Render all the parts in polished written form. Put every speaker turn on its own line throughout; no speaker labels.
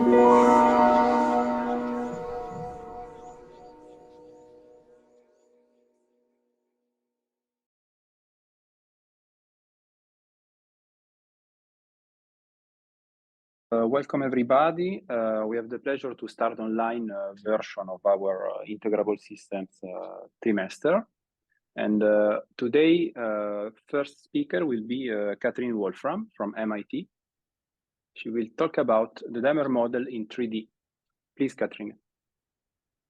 Welcome everybody. We have the pleasure to start online version of our integrable systems trimester. And today, first speaker will be Catherine Wolfram from MIT. She will talk about the dimer model in 3D. Please, Catherine.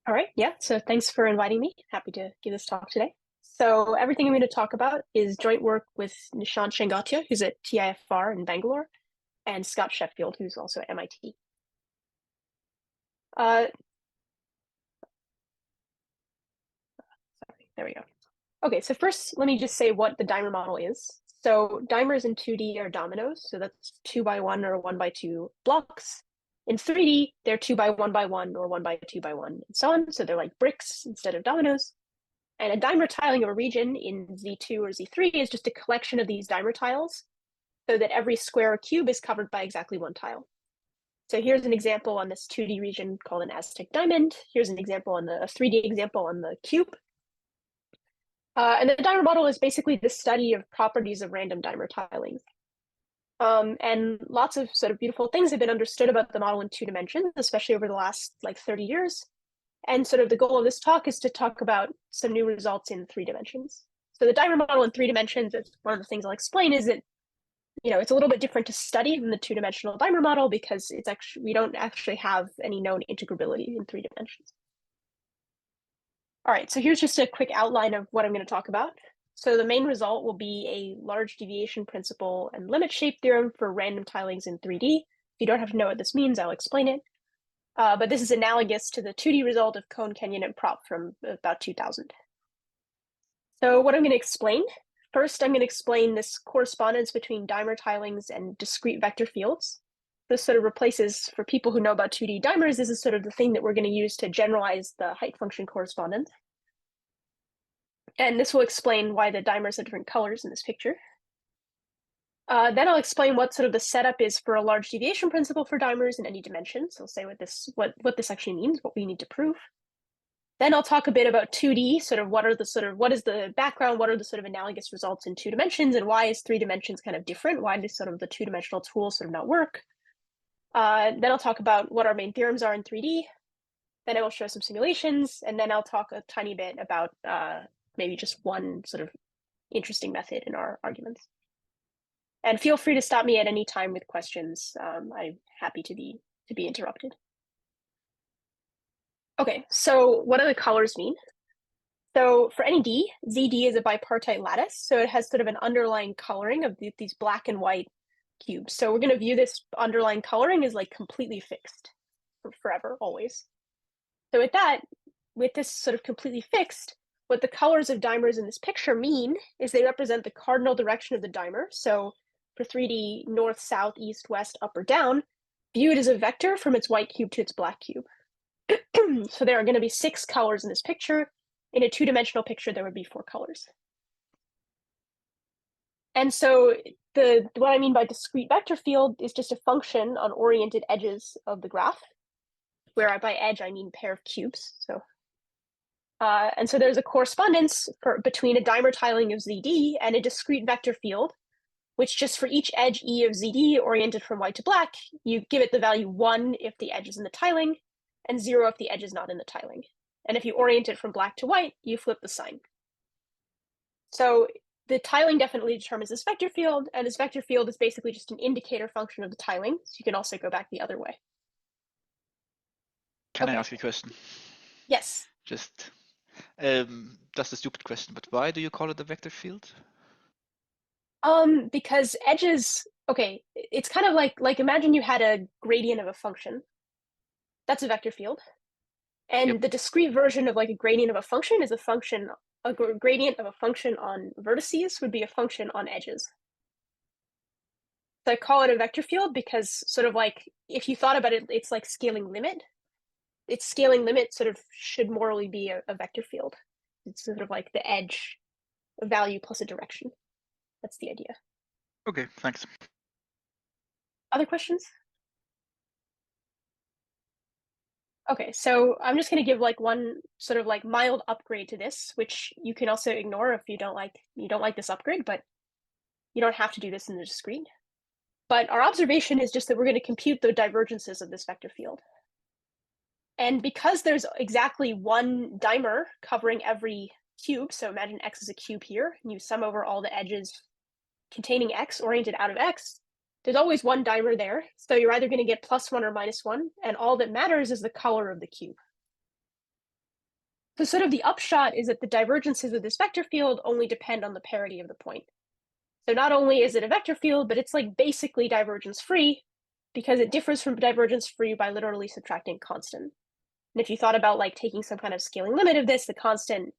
All right, yeah, so thanks for inviting me. Happy to give this talk today. So everything I'm going to talk about is joint work with Nishant Chandgotia, who's at TIFR in Bangalore, and Scott Sheffield, who's also at MIT. Sorry, there we go. Okay, so first, let me just say what the dimer model is. So dimers in 2D are dominoes, so that's 2x1 or 1x2 blocks. In 3D, they're 2x1x1 or 1x2x1, and so on. So they're like bricks instead of dominoes. And a dimer tiling of a region in Z2 or Z3 is just a collection of these dimer tiles, so that every square or cube is covered by exactly one tile. So here's an example on this 2D region called an Aztec diamond. Here's an example on a 3D example on the cube. And the dimer model is basically the study of properties of random dimer tilings. And lots of sort of beautiful things have been understood about the model in 2 dimensions, especially over the last like 30 years. And sort of the goal of this talk is to talk about some new results in 3 dimensions. So the dimer model in 3 dimensions, one of the things I'll explain is that, you know, it's a little bit different to study than the 2-dimensional dimer model because it's actually, we don't actually have any known integrability in 3 dimensions. All right, so here's just a quick outline of what I'm going to talk about. So the main result will be a large deviation principle and limit shape theorem for random tilings in 3D. If you don't have to know what this means, I'll explain it. But this is analogous to the 2D result of Cohn, Kenyon, and Propp from about 2000. So what I'm going to explain, first I'm going to explain this correspondence between dimer tilings and discrete vector fields. This sort of replaces, for people who know about 2D dimers, this is sort of the thing that we're going to use to generalize the height function correspondence. And this will explain why the dimers have different colors in this picture. Then I'll explain what sort of the setup is for a large deviation principle for dimers in any dimension. So I'll say what this actually means, what we need to prove. Then I'll talk a bit about 2D, sort of what is the background, what are the sort of analogous results in 2 dimensions, and why is 3 dimensions kind of different? Why does sort of the 2-dimensional tools sort of not work? Then I'll talk about what our main theorems are in 3D. Then I will show some simulations, and then I'll talk a tiny bit about maybe just one sort of interesting method in our arguments. And feel free to stop me at any time with questions. I'm happy to be interrupted. Okay, so what do the colors mean? So for any D, ZD is a bipartite lattice, so it has sort of an underlying coloring of these black and white cubes. So we're going to view this underlying coloring as like completely fixed for forever, always. So with this sort of completely fixed, what the colors of dimers in this picture mean is they represent the cardinal direction of the dimer. So for 3D, north, south, east, west, up, or down, view it as a vector from its white cube to its black cube. So there are going to be 6 colors in this picture. In a 2-dimensional picture, there would be 4 colors. And so what I mean by discrete vector field is just a function on oriented edges of the graph, where by edge, I mean pair of cubes. So, and so there's a correspondence between a dimer tiling of ZD and a discrete vector field, which just for each edge E of ZD oriented from white to black, you give it the value 1 if the edge is in the tiling, and 0 if the edge is not in the tiling. And if you orient it from black to white, you flip the sign. So the tiling definitely determines this vector field, and this vector field is basically just an indicator function of the tiling. So you can also go back the other way.
Can I ask you a question?
Yes.
Just, that's a stupid question, but why do you call it a vector field?
Because edges, okay, it's kind of like imagine you had a gradient of a function. That's a vector field. And the discrete version of like a gradient of a function is a gradient of a function on vertices would be a function on edges. So I call it a vector field because sort of like, if you thought about it, it's like scaling limit. Its scaling limit sort of should morally be a vector field. It's sort of like the edge, a value plus a direction. That's the idea.
Okay, thanks.
Other questions? Okay, so I'm just going to give like one sort of like mild upgrade to this, which you can also ignore if you don't like this upgrade, but you don't have to do this in the discrete. But our observation is just that we're going to compute the divergences of this vector field. And because there's exactly one dimer covering every cube, so imagine X is a cube here, and you sum over all the edges containing X oriented out of X, there's always one dimer there. So you're either going to get +1 or -1, and all that matters is the color of the cube. So sort of the upshot is that the divergences of this vector field only depend on the parity of the point. So not only is it a vector field, but it's like basically divergence free because it differs from divergence free by literally subtracting constant. And if you thought about like taking some kind of scaling limit of this, the constant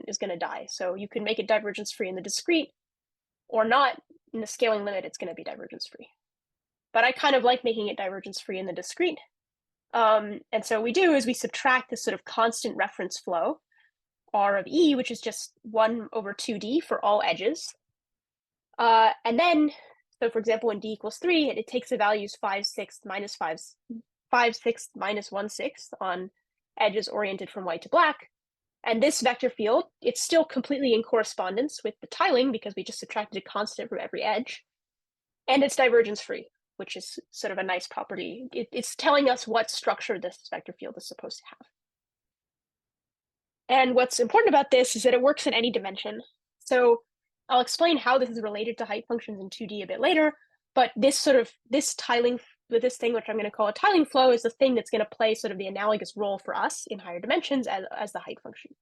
is going to die. So you can make it divergence free in the discrete or not. In the scaling limit, it's going to be divergence free. But I kind of like making it divergence free in the discrete. And so what we do is we subtract this sort of constant reference flow, R of E, which is just 1/2D for all edges. And then, so for example, when D equals 3, it takes the values 5/6 minus 5/6 minus 1/6 on edges oriented from white to black. And this vector field, it's still completely in correspondence with the tiling because we just subtracted a constant from every edge. And it's divergence free, which is sort of a nice property. It's telling us what structure this vector field is supposed to have. And what's important about this is that it works in any dimension. So I'll explain how this is related to height functions in 2D a bit later, but this tiling with this thing, which I'm going to call a tiling flow, is the thing that's going to play sort of the analogous role for us in higher dimensions as the height function.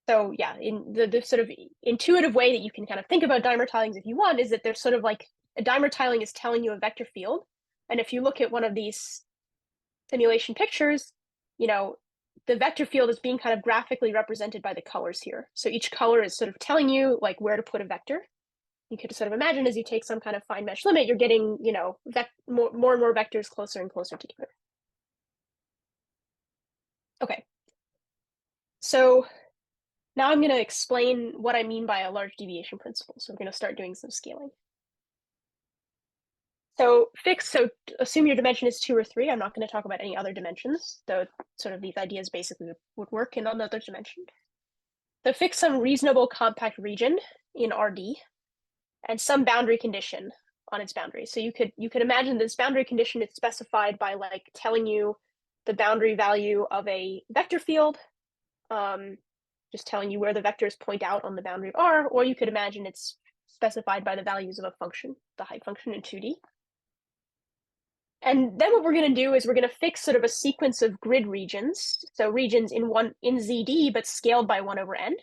So yeah, in the sort of intuitive way that you can kind of think about dimer tilings if you want is that there's sort of like a dimer tiling is telling you a vector field. And if you look at one of these simulation pictures, the vector field is being kind of graphically represented by the colors here. So each color is sort of telling you like where to put a vector. You could sort of imagine as you take some kind of fine mesh limit, you're getting, more and more vectors closer and closer together. Okay. So now I'm going to explain what I mean by a large deviation principle. So we're going to start doing some scaling. So assume your dimension is 2 or 3. I'm not going to talk about any other dimensions, though sort of these ideas basically would work in another dimension. So fix some reasonable compact region in RD and some boundary condition on its boundary. So you could imagine this boundary condition is specified by like telling you the boundary value of a vector field, just telling you where the vectors point out on the boundary of R, or you could imagine it's specified by the values of a function, the height function in 2D. And then what we're going to do is we're going to fix sort of a sequence of grid regions, so regions in ZD, but scaled by 1/n,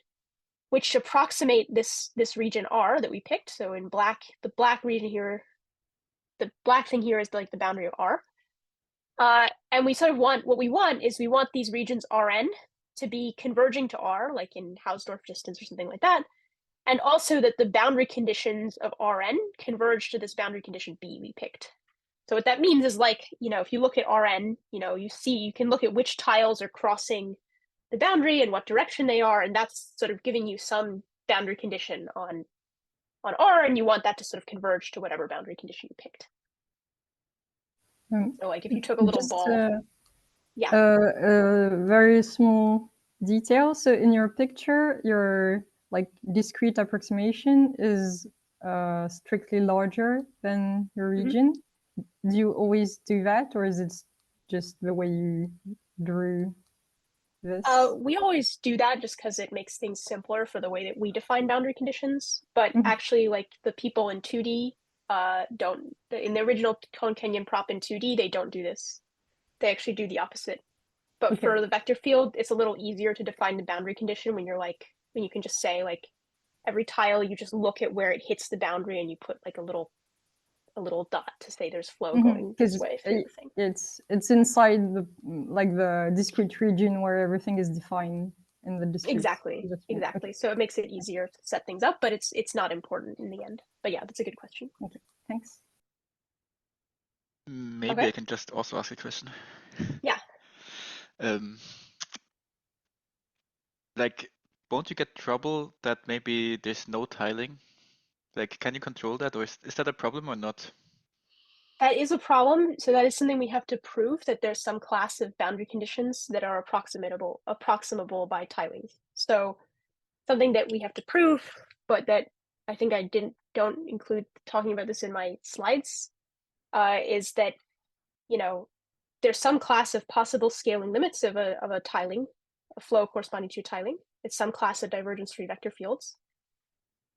which approximate this region R that we picked. So in black, the black region here, the black thing here is like the boundary of R. And we sort of want these regions Rn to be converging to R, like in Hausdorff distance or something like that. And also that the boundary conditions of Rn converge to this boundary condition B we picked. So what that means is like, if you look at Rn, you can look at which tiles are crossing the boundary and what direction they are, and that's sort of giving you some boundary condition on R, and you want that to sort of converge to whatever boundary condition you picked. So like if you took a little ball. Yeah.
A very small detail. So in your picture, your like discrete approximation is strictly larger than your region. Mm-hmm. Do you always do that, or is it just the way you drew this?
We always do that just because it makes things simpler for the way that we define boundary conditions. But mm-hmm. actually, like the people in 2D don't. In the original Cohn Kenyon Propp in 2D, they don't do this. They actually do the opposite. But for the vector field, it's a little easier to define the boundary condition when you can just say like every tile, you just look at where it hits the boundary and you put like a little dot to say there's flow going this way through the thing.
It's inside the discrete region where everything is defined in the discrete.
Exactly. Okay. So it makes it easier to set things up, but it's not important in the end. But yeah, that's a good question.
Okay, thanks.
Maybe I can just also ask a question.
Yeah.
Like, won't you get trouble that maybe there's no tiling? Like, can you control that, or is that a problem or not?
That is a problem. So that is something we have to prove, that there's some class of boundary conditions that are approximable by tilings. So something that we have to prove, but that I think I don't include talking about this in my slides, is that, you know, there's some class of possible scaling limits of a tiling, a flow corresponding to a tiling. It's some class of divergence-free vector fields.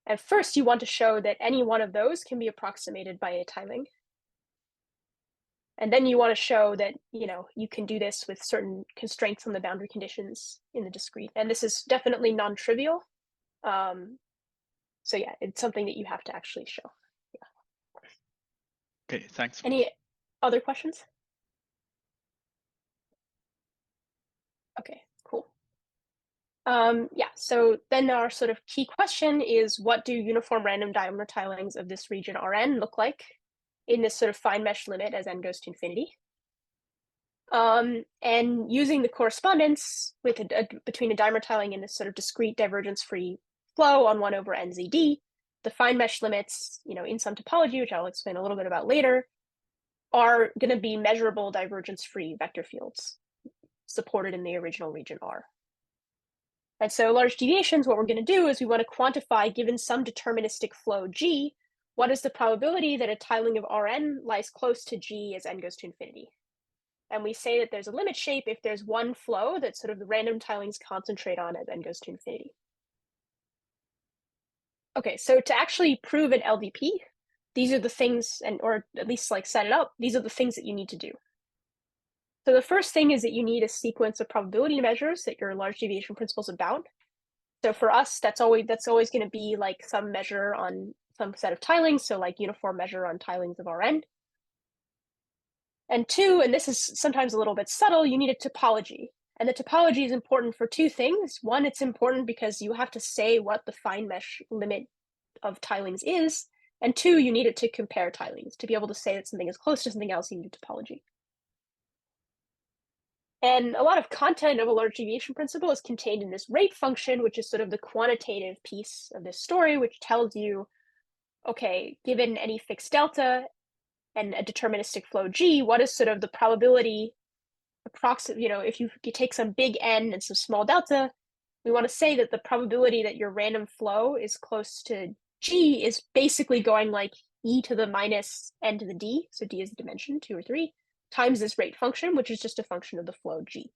And first, you want to show that any one of those can be approximated by a tiling. And then you want to show that, you know, you can do this with certain constraints on the boundary conditions in the discrete. And this is definitely non-trivial. So yeah, it's something that you have to actually show. Yeah.
Okay, thanks.
Any other questions? Okay, cool. Yeah, so then our sort of key question is, what do uniform random diameter tilings of this region Rn look like in this sort of fine mesh limit as n goes to infinity? And using the correspondence with between a diameter tiling and this sort of discrete divergence-free flow on 1 over nzd, the fine mesh limits, you know, in some topology, which I'll explain a little bit about later, are going to be measurable divergence-free vector fields supported in the original region R. And so large deviations, what we're going to do is we want to quantify, given some deterministic flow G, what is the probability that a tiling of Rn lies close to G as n goes to infinity. And we say that there's a limit shape if there's one flow that sort of the random tilings concentrate on as n goes to infinity. Okay, so to actually prove an LDP, these are the things, or at least like set it up, these are the things that you need to do. So the first thing is that you need a sequence of probability measures that your large deviation principle is about. So for us, that's always going to be like some measure on some set of tilings, so like uniform measure on tilings of Rn. And two, and this is sometimes a little bit subtle, you need a topology. And the topology is important for two things. One, it's important because you have to say what the fine mesh limit of tilings is. And two, you need it to compare tilings. To be able to say that something is close to something else, you need a topology. And a lot of content of a large deviation principle is contained in this rate function, which is sort of the quantitative piece of this story, which tells you, okay, given any fixed delta and a deterministic flow G, what is sort of the probability approximate, you know, if you take some big N and some small delta, we want to say that the probability that your random flow is close to G is basically going like e to the minus n to the d, so d is the dimension, 2 or 3, times this rate function, which is just a function of the flow G.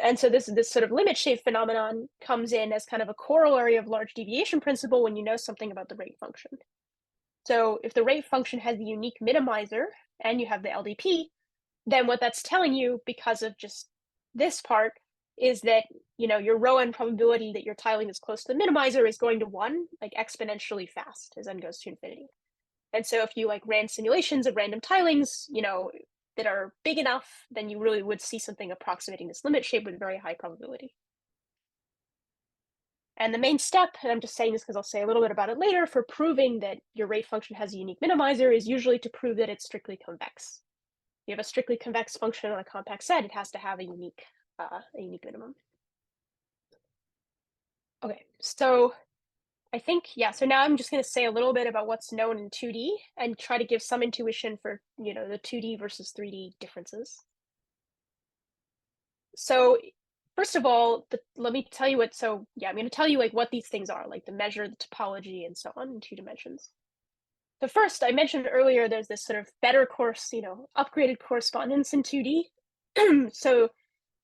And so this sort of limit shape phenomenon comes in as kind of a corollary of large deviation principle when you know something about the rate function. So if the rate function has the unique minimizer and you have the LDP, then what that's telling you, because of just this part, is that, you know, your rho n probability that your tiling is close to the minimizer is going to 1, like exponentially fast as n goes to infinity. And so if you like ran simulations of random tilings, you know, that are big enough, then you really would see something approximating this limit shape with very high probability. And the main step, and I'm just saying this because I'll say a little bit about it later, for proving that your rate function has a unique minimizer is usually to prove that it's strictly convex. If you have a strictly convex function on a compact set, it has to have a unique minimum. Okay, so I think, yeah, so now I'm just going to say a little bit about what's known in 2D and try to give some intuition for, you know, the 2D versus 3D differences. So first of all, let me tell you what, so yeah, I'm going to tell you like what these things are, like the measure, the topology, and so on in 2 dimensions. So first, I mentioned earlier, there's this sort of better upgraded correspondence in 2D. So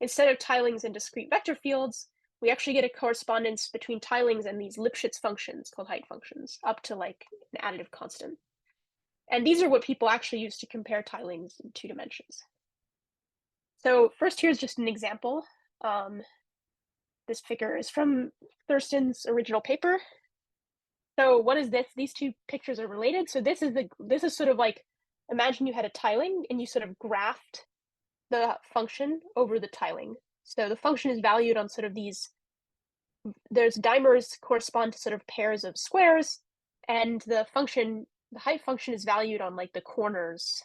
instead of tilings and discrete vector fields, we actually get a correspondence between tilings and these Lipschitz functions called height functions up to like an additive constant. And these are what people actually use to compare tilings in 2 dimensions. So first, here's just an example. This figure is from Thurston's original paper. So what is this? These 2 pictures are related. So this is sort of like, imagine you had a tiling and you sort of graphed the function over the tiling. So the function is valued on sort of these, there's dimers correspond to sort of pairs of squares, and the height function is valued on like the corners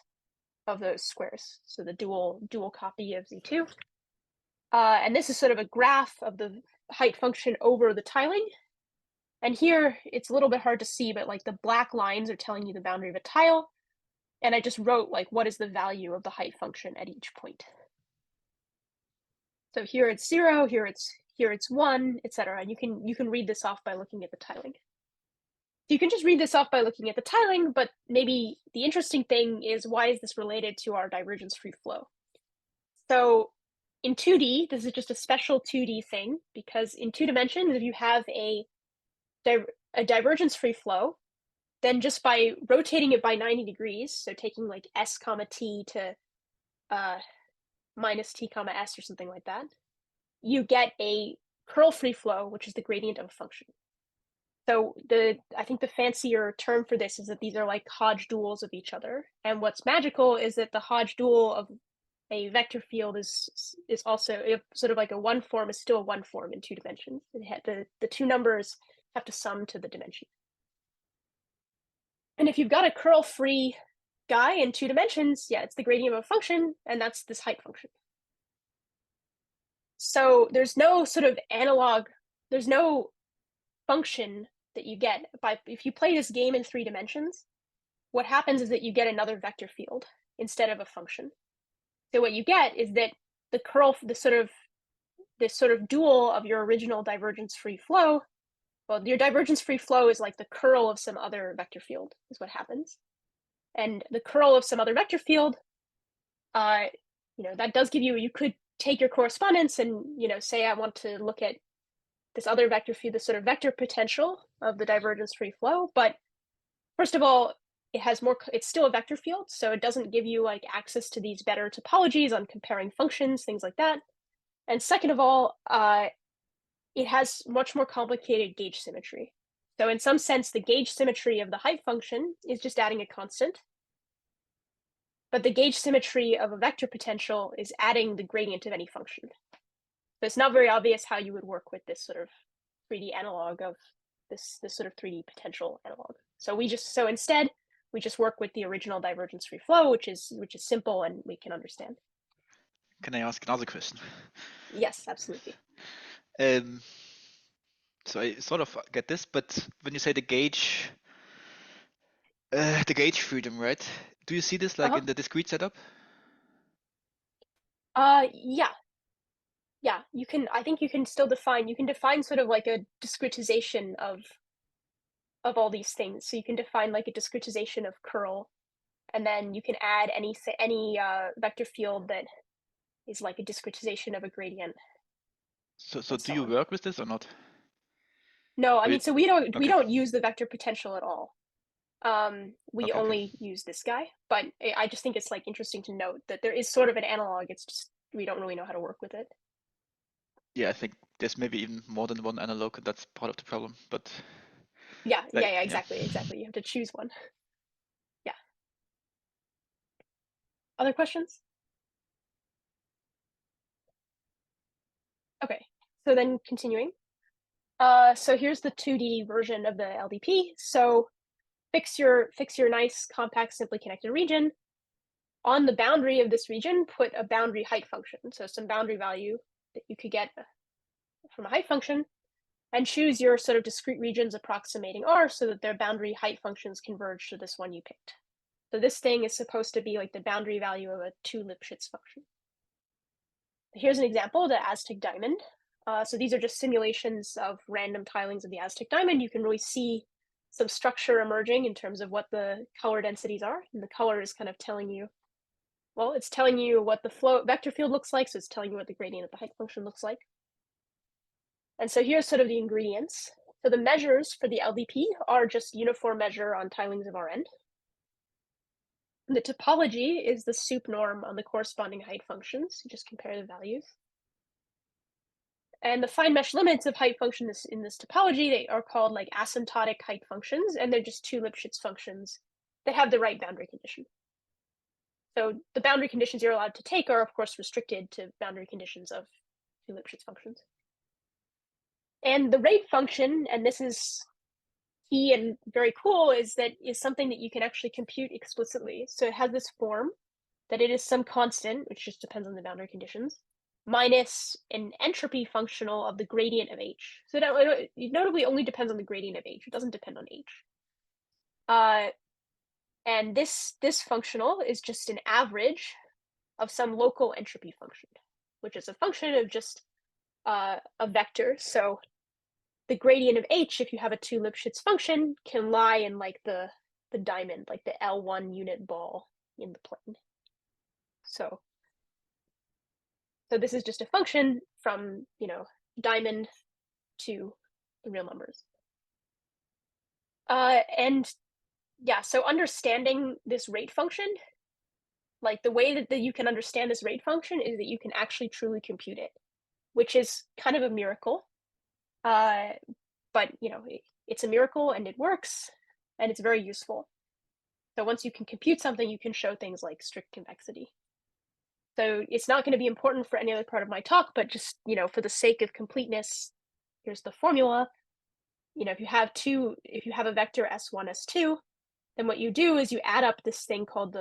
of those squares. So the dual copy of Z2. And this is sort of a graph of the height function over the tiling. And here it's a little bit hard to see, but like the black lines are telling you the boundary of a tile. And I just wrote like what is the value of the height function at each point. So here it's 0, here it's 1, etc. And you can read this off by looking at the tiling. So you can just read this off by looking at the tiling, but maybe the interesting thing is why is this related to our divergence free flow? So in 2D, this is just a special 2D thing, because in 2 dimensions, if you have a divergence free flow, then just by rotating it by 90 degrees, so taking like s comma t to minus t comma s or something like that, you get a curl free flow, which is the gradient of a function. So I think the fancier term for this is that these are like Hodge duals of each other. And what's magical is that the Hodge dual of a vector field is also sort of like a one form is still a one form in 2 dimensions. The two numbers have to sum to the dimension. And if you've got a curl free guy in 2 dimensions, yeah, it's the gradient of a function, and that's this height function. So there's no sort of analog, there's no function that you get if you play this game in 3 dimensions. What happens is that you get another vector field instead of a function. So what you get is that the curl, this sort of dual of your original divergence free flow. Well, your divergence free flow is like the curl of some other vector field is what happens. And the curl of some other vector field, that does give you could take your correspondence and, say I want to look at this other vector field, this sort of vector potential of the divergence free flow. But first of all, it's still a vector field, so it doesn't give you like access to these better topologies on comparing functions, things like that. And second of all, it has much more complicated gauge symmetry. So in some sense, the gauge symmetry of the height function is just adding a constant. But the gauge symmetry of a vector potential is adding the gradient of any function. So it's not very obvious how you would work with this sort of 3D analog of this sort of 3D potential analog. So instead, we just work with the original divergence free flow, which is simple and we can understand.
Can I ask another question?
Yes, absolutely.
So I sort of get this, but when you say the gauge freedom, right? Do you see this like in the discrete setup?
Yeah, I think you can still define sort of like a discretization of all these things. So you can define like a discretization of curl, and then you can add any vector field that is like a discretization of a gradient.
So do you work with this or not?
No, I mean, so we don't use the vector potential at all. We only use this guy, but I just think it's like interesting to note that there is sort of an analog. It's just we don't really know how to work with it.
Yeah, I think there's maybe even more than one analog. That's part of the problem, but
yeah, exactly. You have to choose one. Yeah. Other questions? Okay, so then continuing. So here's the 2D version of the LDP. So fix your nice compact simply connected region. On the boundary of this region, put a boundary height function. So some boundary value that you could get from a height function, and choose your sort of discrete regions approximating R so that their boundary height functions converge to this one you picked. So this thing is supposed to be like the boundary value of a 2 Lipschitz function. Here's an example, the Aztec diamond. So these are just simulations of random tilings of the Aztec diamond. You can really see some structure emerging in terms of what the color densities are. And the color is kind of telling you, well, it's telling you what the flow vector field looks like. So it's telling you what the gradient of the height function looks like. And so here's sort of the ingredients. So the measures for the LDP are just uniform measure on tilings of Rn. And the topology is the sup norm on the corresponding height functions. You just compare the values. And the fine mesh limits of height functions in this topology, they are called like asymptotic height functions, and they're just 2 Lipschitz functions that have the right boundary condition. So the boundary conditions you're allowed to take are, of course, restricted to boundary conditions of 2 Lipschitz functions. And the rate function, and this is key and very cool, is something that you can actually compute explicitly. So it has this form that it is some constant, which just depends on the boundary conditions, minus an entropy functional of the gradient of H. So it notably only depends on the gradient of H. It doesn't depend on H. And this functional is just an average of some local entropy function, which is a function of just a vector. So the gradient of H, if you have a 2 Lipschitz function, can lie in like the diamond, like the L1 unit ball in the plane. So this is just a function from, diamond to the real numbers. And yeah, so understanding this rate function, like the way that you can understand this rate function is that you can actually truly compute it, which is kind of a miracle. But it's a miracle and it works and it's very useful. So once you can compute something, you can show things like strict convexity. So it's not going to be important for any other part of my talk, but just, for the sake of completeness, here's the formula. If you have a vector S1, S2, then what you do is you add up this thing called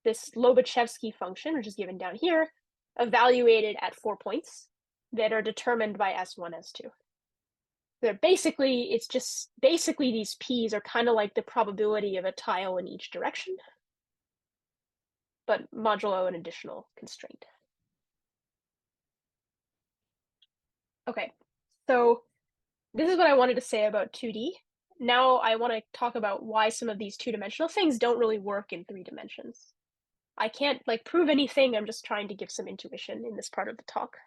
this Lobachevsky function, which is given down here, evaluated at 4 points that are determined by S1, S2. It's just basically these P's are kind of like the probability of a tile in each direction, but modulo an additional constraint. Okay, so this is what I wanted to say about 2D. Now I want to talk about why some of these two-dimensional things don't really work in 3 dimensions. I can't prove anything, I'm just trying to give some intuition in this part of the talk.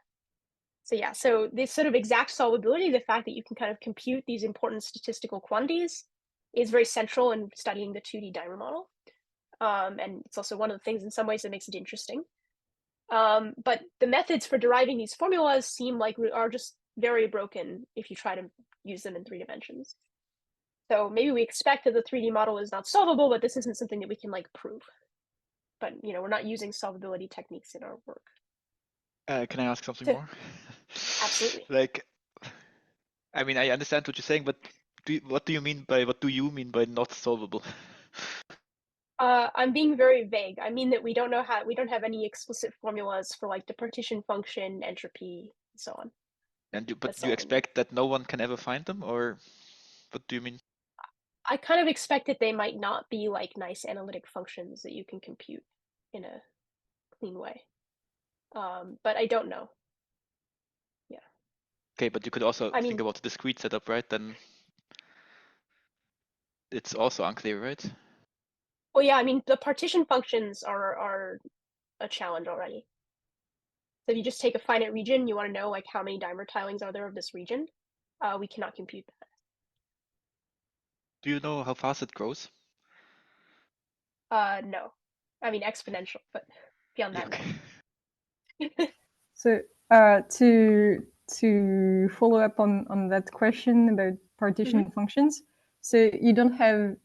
So yeah, so this sort of exact solvability, the fact that you can kind of compute these important statistical quantities, is very central in studying the 2D dimer model. And it's also one of the things in some ways that makes it interesting. But the methods for deriving these formulas seem like are just very broken if you try to use them in 3 dimensions. So maybe we expect that the 3D model is not solvable, but this isn't something that we can prove. But we're not using solvability techniques in our work.
Can I ask something more?
Absolutely.
I mean, I understand what you're saying, but what do you mean by not solvable?
I'm being very vague. I mean that we don't have any explicit formulas for the partition function, entropy, and so on.
And do you expect that no one can ever find them, or what do you mean?
I kind of expect that they might not be nice analytic functions that you can compute in a clean way. But I don't know. Yeah.
Okay, but you could also think about the discrete setup, right? Then it's also unclear, right?
Well, yeah, I mean, the partition functions are a challenge already. So if you just take a finite region, you want to know how many dimer tilings are there of this region. We cannot compute that.
Do you know how fast it grows?
No. I mean exponential, but beyond that,
okay.
So to follow up on that question about partition functions, so you don't have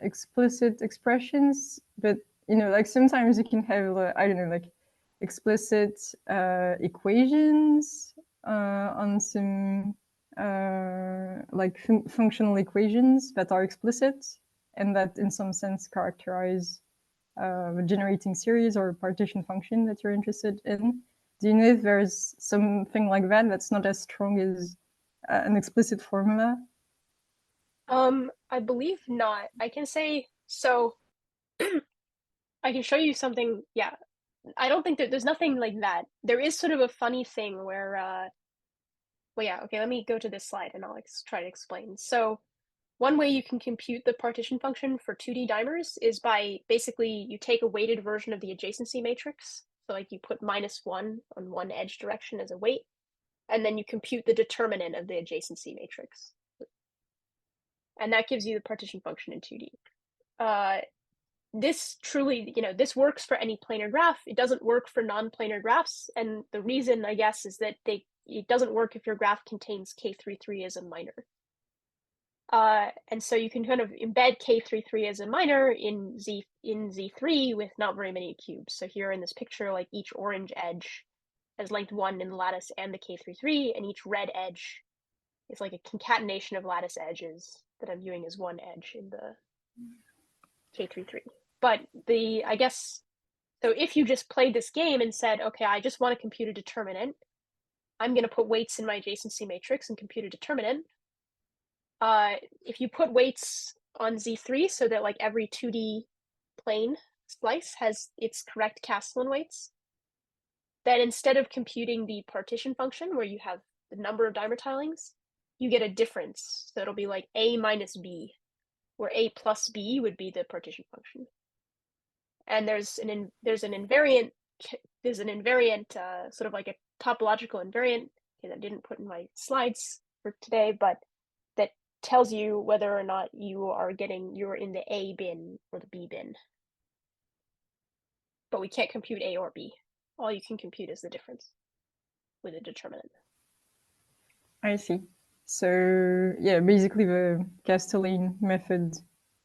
explicit expressions, but sometimes you can have I don't know, explicit equations on some functional equations that are explicit and that in some sense characterize the generating series or partition function that you're interested in. Do you know if there's something like that that's not as strong as an explicit formula?
I believe not. I can say so. I can show you something. Yeah, I don't think that there's nothing like that. There is sort of a funny thing where, well, yeah, okay, let me go to this slide and I'll try to explain. So one way you can compute the partition function for 2D dimers is by basically you take a weighted version of the adjacency matrix. So you put -1 on one edge direction as a weight, and then you compute the determinant of the adjacency matrix. And that gives you the partition function in 2D. This truly, this works for any planar graph. It doesn't work for non-planar graphs. And the reason, I guess, is that it doesn't work if your graph contains K33 as a minor. And so you can kind of embed K33 as a minor in Z3 with not very many cubes. So here in this picture, each orange edge has length 1 in the lattice and the K33, and each red edge is a concatenation of lattice edges that I'm viewing as one edge in the K33. But I guess So if you just played this game and said, okay, I just want to compute a determinant, I'm going to put weights in my adjacency matrix and compute a determinant. If you put weights on Z3 so that like every 2D plane slice has its correct Kasteleyn weights, then instead of computing the partition function where you have the number of dimer tilings, you get a difference. So it'll be like A minus B, where A plus B would be the partition function. And there's an invariant sort of like a topological invariant that I didn't put in my slides for today, but that tells you whether or not you're in the A bin or the B bin. But we can't compute A or B. All you can compute is the difference with a determinant.
I see. So yeah, basically the Kasteleyn method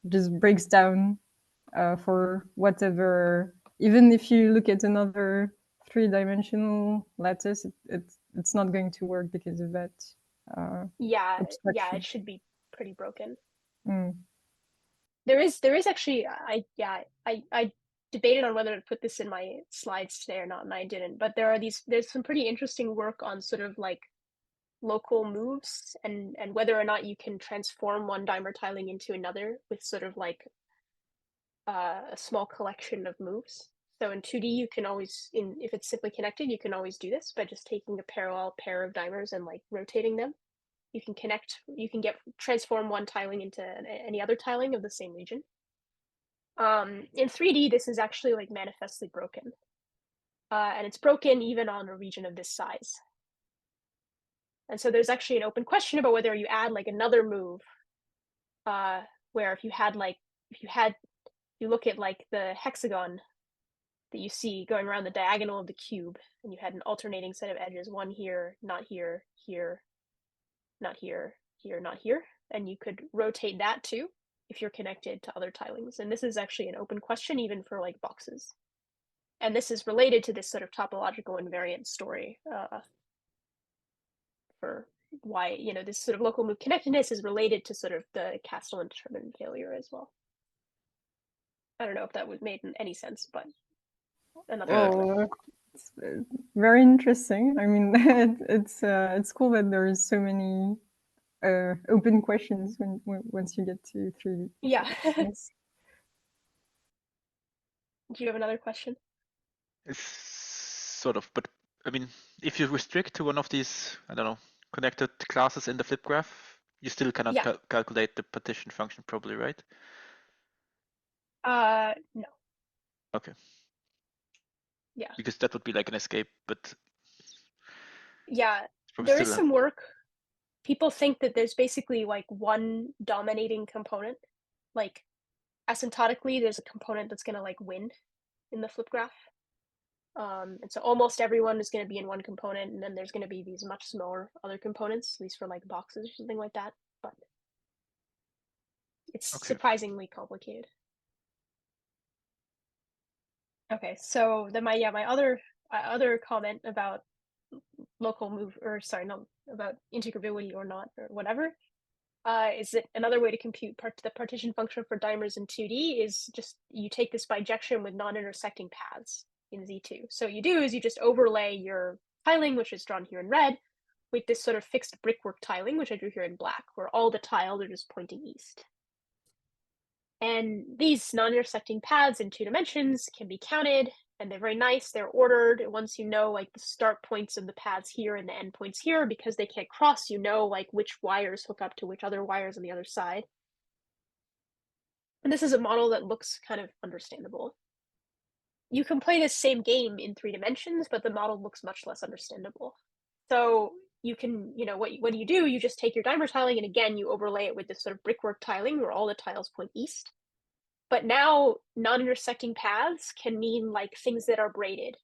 just breaks down for whatever. Even if you look at another three-dimensional lattice, it's not going to work because of that.
Yeah,
abstraction.
it should be pretty broken.
Mm.
There is actually I debated on whether to put this in my slides today or not, and I didn't. But there's some pretty interesting work on sort of like local moves and whether or not you can transform one dimer tiling into another with sort of like a small collection of moves. So in 2D, you can always, if it's simply connected, you can always do this by just taking a parallel pair of dimers and like rotating them. You can transform one tiling into any other tiling of the same region. In 3D, this is actually like manifestly broken. And it's broken even on a region of this size. And so there's actually an open question about whether you add like another move, where if you look at like the hexagon that you see going around the diagonal of the cube, and you had an alternating set of edges, one here, not here, here, not here, here, not here, and you could rotate that too if you're connected to other tilings. And this is actually an open question even for like boxes. And this is related to this sort of topological invariant story for why, this sort of local move connectedness is related to sort of the Kasteleyn determinant failure as well. I don't know if that would made any sense, but another
it's very interesting. I mean, it's cool that there's so many open questions once you get to 3D.
Yeah.
Yes.
Do you have another question?
It's sort of, but I mean, if you restrict to one of these, I don't know, connected classes in the flip graph, you still cannot calculate the partition function, probably, right?
No.
Okay.
Yeah.
Because that would be like an escape, but
yeah, there is some work. People think that there's basically like one dominating component. Like asymptotically, there's a component that's gonna like win in the flip graph. And so almost everyone is going to be in one component, and then there's going to be these much smaller other components, at least for like boxes or something like that. But it's surprisingly complicated. Okay, so then my other comment about local move, or sorry, not about integrability or not or whatever, is that another way to compute the partition function for dimers in 2D is just you take this bijection with non-intersecting paths in Z2. So what you do is you just overlay your tiling, which is drawn here in red, with this sort of fixed brickwork tiling, which I drew here in black, where all the tiles are just pointing east. And these non-intersecting paths in 2 dimensions can be counted, and they're very nice. They're ordered. Once you know like the start points of the paths here and the end points here, because they can't cross, you know like which wires hook up to which other wires on the other side. And this is a model that looks kind of understandable. You can play this same game in 3 dimensions, but the model looks much less understandable. So you can, what do? You just take your dimer tiling, and again, you overlay it with this sort of brickwork tiling where all the tiles point east. But now non-intersecting paths can mean like things that are braided.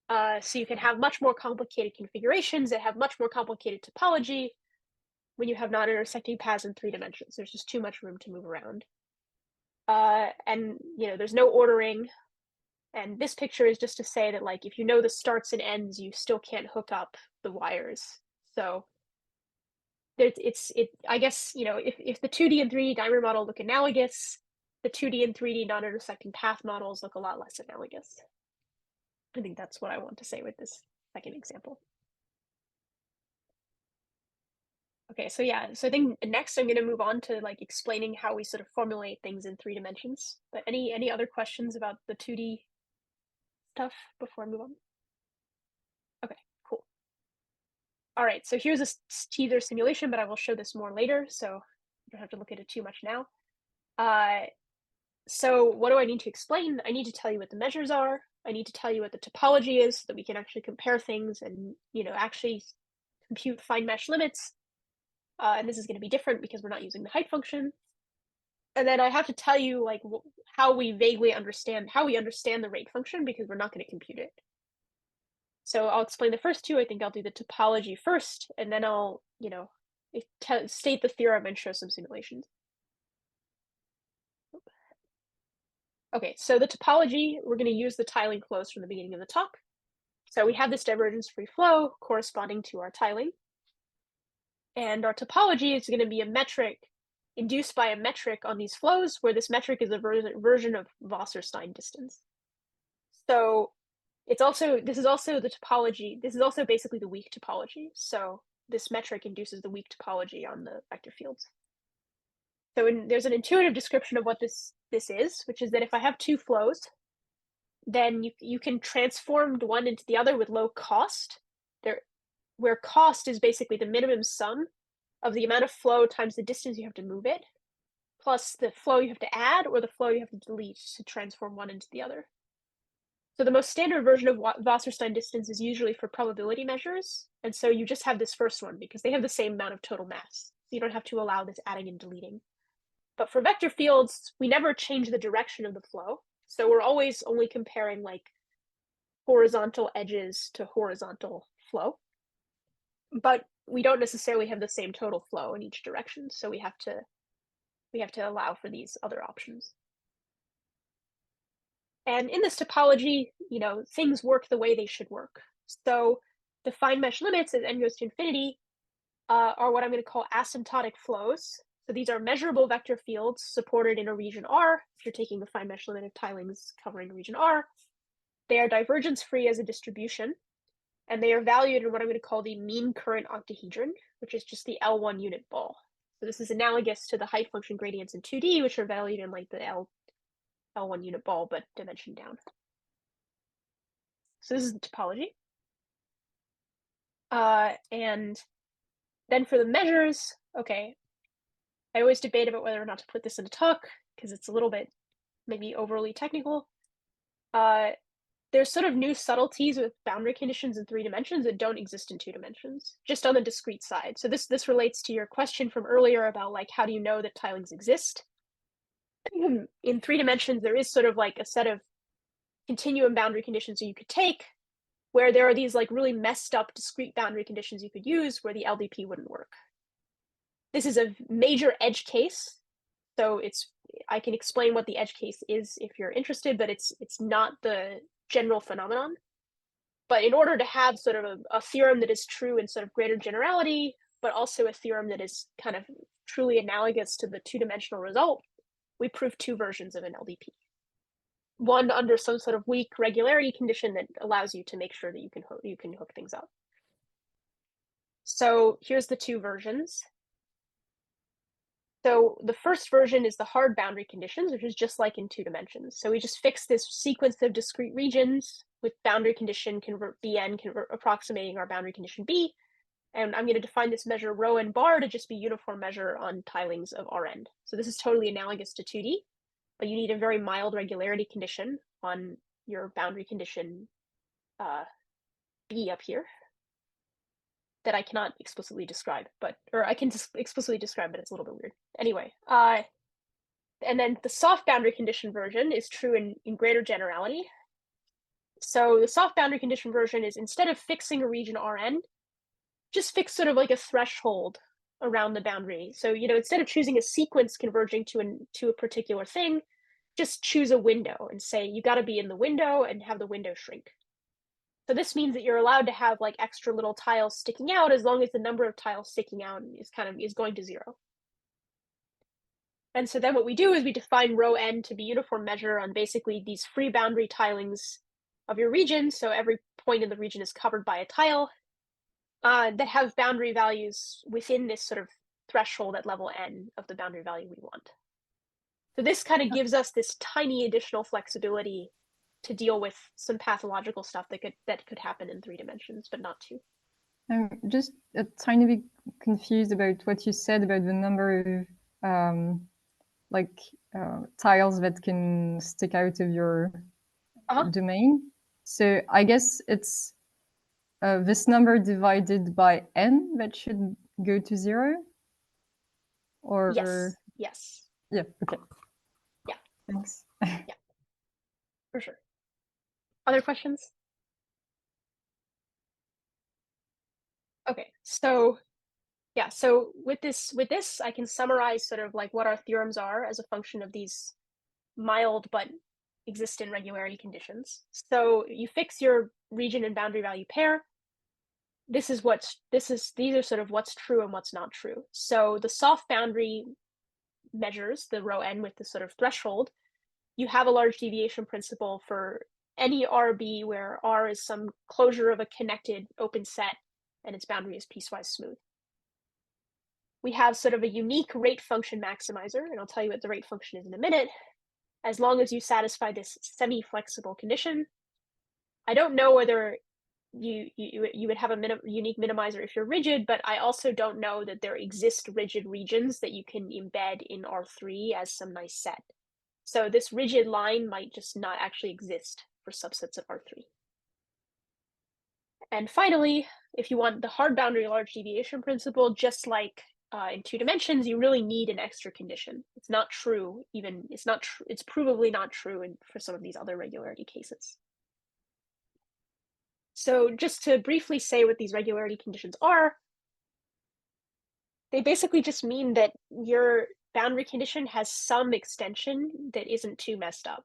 So you can have much more complicated configurations that have much more complicated topology when you have non-intersecting paths in 3 dimensions. There's just too much room to move around. And there's no ordering. And this picture is just to say that like if you know the starts and ends, you still can't hook up the wires. So I guess if the 2D and 3D dimer model look analogous, the 2D and 3D non-intersecting path models look a lot less analogous. I think that's what I want to say with this second example. Okay, so yeah, so I think next I'm going to move on to like explaining how we sort of formulate things in 3 dimensions. But any other questions about the 2D stuff before I move on? Okay, cool. All right, so here's a teaser simulation, but I will show this more later, so you don't have to look at it too much now. So what do I need to explain? I need to tell you what the measures are. I need to tell you what the topology is so that we can actually compare things and, you know, actually compute fine mesh limits. And this is going to be different because we're not using the height function. And then I have to tell you like how we vaguely understand the rate function because we're not going to compute it. So I'll explain the first two. I think I'll do the topology first, and then I'll, you know, state the theorem and show some simulations. Okay, so the topology, we're going to use the tiling flows from the beginning of the talk. So we have this divergence-free flow corresponding to our tiling. And our topology is going to be a metric induced by a metric on these flows, where this metric is a version of Wasserstein distance. So this is also the topology. This is also basically the weak topology. So this metric induces the weak topology on the vector fields. So there's an intuitive description of what this is, which is that if I have two flows, then you can transform one into the other with low cost. Where cost is basically the minimum sum of the amount of flow times the distance you have to move it, plus the flow you have to add or the flow you have to delete to transform one into the other. So the most standard version of Wasserstein distance is usually for probability measures, and so you just have this first one because they have the same amount of total mass. So you don't have to allow this adding and deleting. But for vector fields, we never change the direction of the flow, so we're always only comparing like horizontal edges to horizontal flow. But we don't necessarily have the same total flow in each direction, so we have to allow for these other options. And in this topology, you know, things work the way they should work. So the fine mesh limits as n goes to infinity are what I'm going to call asymptotic flows. So these are measurable vector fields supported in a region R. If you're taking the fine mesh limit of tilings covering region R, they are divergence-free as a distribution. And they are valued in what I'm going to call the mean current octahedron, which is just the L1 unit ball. So this is analogous to the height function gradients in 2D, which are valued in like the L1 unit ball, but dimension down. So this is the topology. And then for the measures, okay, I always debate about whether or not to put this in a talk because it's a little bit maybe overly technical. There's sort of new subtleties with boundary conditions in 3 dimensions that don't exist in 2 dimensions, just on the discrete side. So this relates to your question from earlier about like, how do you know that tilings exist? In 3 dimensions, there is sort of like a set of continuum boundary conditions that you could take, where there are these like really messed up discrete boundary conditions you could use where the LDP wouldn't work. This is a major edge case. So I can explain what the edge case is if you're interested, but it's not the general phenomenon. But in order to have sort of a theorem that is true in sort of greater generality, but also a theorem that is kind of truly analogous to the 2-dimensional result, we prove 2 versions of an LDP. One under some sort of weak regularity condition that allows you to make sure that you can hook things up. So here's the 2 versions. So the first version is the hard boundary conditions, which is just like in 2 dimensions. So we just fix this sequence of discrete regions with boundary condition convert Bn approximating our boundary condition B. And I'm going to define this measure rho n bar to just be uniform measure on tilings of Rn. So this is totally analogous to 2D, but you need a very mild regularity condition on your boundary condition B up here that I cannot explicitly describe, or I can explicitly describe, but it's a little bit weird. Anyway, and then the soft boundary condition version is true in greater generality. So the soft boundary condition version is, instead of fixing a region Rn, just fix sort of like a threshold around the boundary. So, you know, instead of choosing a sequence converging to a particular thing, just choose a window and say you got to be in the window and have the window shrink. So this means that you're allowed to have like extra little tiles sticking out as long as the number of tiles sticking out is going to 0. And so then what we do is we define rho n to be uniform measure on basically these free boundary tilings of your region. So every point in the region is covered by a tile that have boundary values within this sort of threshold at level n of the boundary value we want. So this kind of gives us this tiny additional flexibility to deal with some pathological stuff that could happen in 3 dimensions, but not 2.
I'm just a tiny bit confused about what you said about the number of tiles that can stick out of your domain. So I guess it's this number divided by n that should go to 0? Or
yes.
Yeah, okay.
Yeah.
Thanks.
Yeah. For sure. Other questions? Okay, so yeah, so with this I can summarize sort of like what our theorems are as a function of these mild but existent regularity conditions. So you fix your region and boundary value pair. These are sort of what's true and what's not true. So the soft boundary measures, the rho n with the sort of threshold, you have a large deviation principle for any RB where R is some closure of a connected open set and its boundary is piecewise smooth. We have sort of a unique rate function maximizer, and I'll tell you what the rate function is in a minute, as long as you satisfy this semi-flexible condition. I don't know whether you would have a unique minimizer if you're rigid, but I also don't know that there exist rigid regions that you can embed in R3 as some nice set. So this rigid line might just not actually exist for subsets of R3. And finally, if you want the hard boundary large deviation principle, just like in 2 dimensions, you really need an extra condition. It's not true, it's provably not true for some of these other regularity cases. So just to briefly say what these regularity conditions are, they basically just mean that your boundary condition has some extension that isn't too messed up.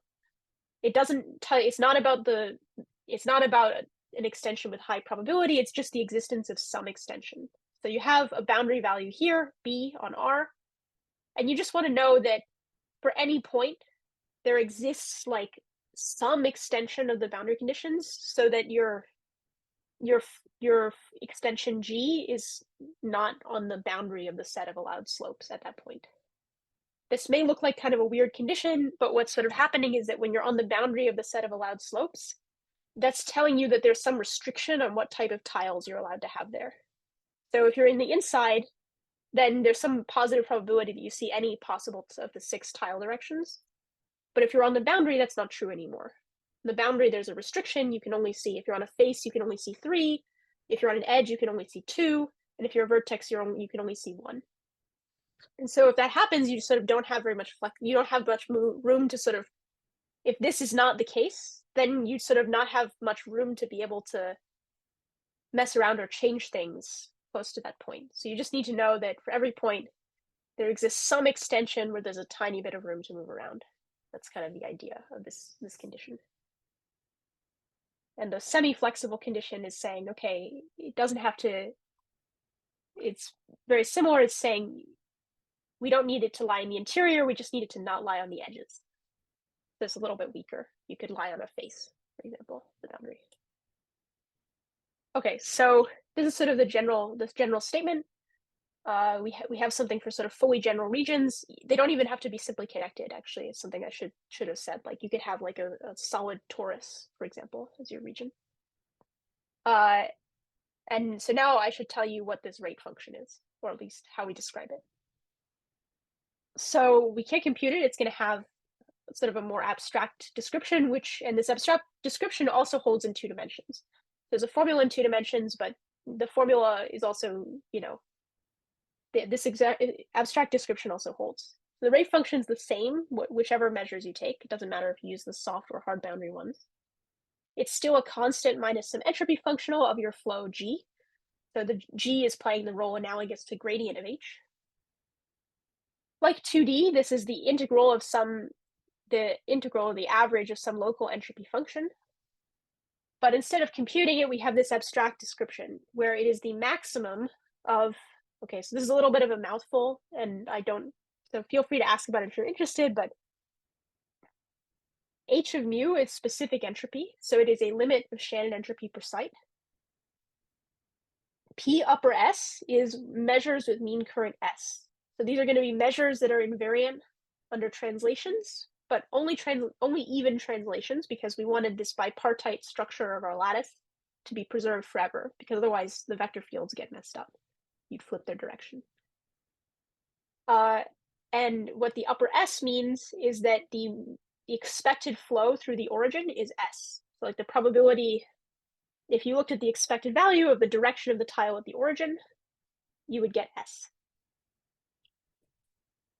It's not about an extension with high probability, it's just the existence of some extension. So you have a boundary value here, B on R, and you just want to know that for any point, there exists like some extension of the boundary conditions so that your extension G is not on the boundary of the set of allowed slopes at that point. This may look like kind of a weird condition, but what's sort of happening is that when you're on the boundary of the set of allowed slopes, that's telling you that there's some restriction on what type of tiles you're allowed to have there. So if you're in the inside, then there's some positive probability that you see any possible of the 6 tile directions. But if you're on the boundary, that's not true anymore. On the boundary, there's a restriction. You can only see, if you're on a face, you can only see 3. If you're on an edge, you can only see 2. And if you're a vertex, you can only see 1. And so if that happens, you sort of don't have very much you don't have much room to sort of, if this is not the case, then you sort of not have much room to be able to mess around or change things close to that point. So you just need to know that for every point, there exists some extension where there's a tiny bit of room to move around. That's kind of the idea of this condition. And the semi-flexible condition is saying, okay, it doesn't have to, it's very similar. It's saying we don't need it to lie in the interior, we just need it to not lie on the edges. So it's a little bit weaker. You could lie on a face, for example, the boundary. Okay, so this is sort of this general statement. We have something for sort of fully general regions. They don't even have to be simply connected, actually. It's something I should have said. Like you could have like a solid torus, for example, as your region. And so now I should tell you what this rate function is, or at least how we describe it. So we can't compute it. It's going to have sort of a more abstract description, and this abstract description also holds in 2 dimensions. There's a formula in 2 dimensions, but the formula is also, this abstract description also holds. So the rate function is the same, whichever measures you take. It doesn't matter if you use the soft or hard boundary ones. It's still a constant minus some entropy functional of your flow G. So the G is playing the role analogous to gradient of H. Like 2D, this is the integral of the average of some local entropy function. But instead of computing it, we have this abstract description where it is the maximum of, okay, so this is a little bit of a mouthful, and I don't So feel free to ask about it if you're interested, but H of mu is specific entropy. So it is a limit of Shannon entropy per site. P upper S is measures with mean current S. So these are going to be measures that are invariant under translations, but only even translations, because we wanted this bipartite structure of our lattice to be preserved forever, because otherwise the vector fields get messed up. You'd flip their direction. And what the upper S means is that the expected flow through the origin is S. So like the probability, if you looked at the expected value of the direction of the tile at the origin, you would get S.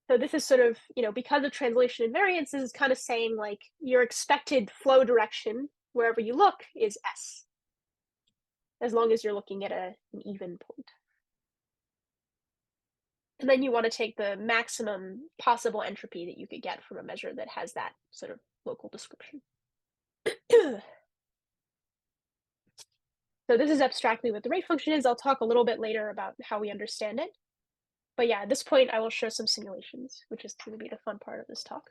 So this is sort of, because of translation invariance, this is kind of saying like your expected flow direction wherever you look is S, as long as you're looking at an even point. And then you want to take the maximum possible entropy that you could get from a measure that has that sort of local description. So this is abstractly what the rate function is. I'll talk a little bit later about how we understand it. But yeah, at this point, I will show some simulations, which is going to be the fun part of this talk.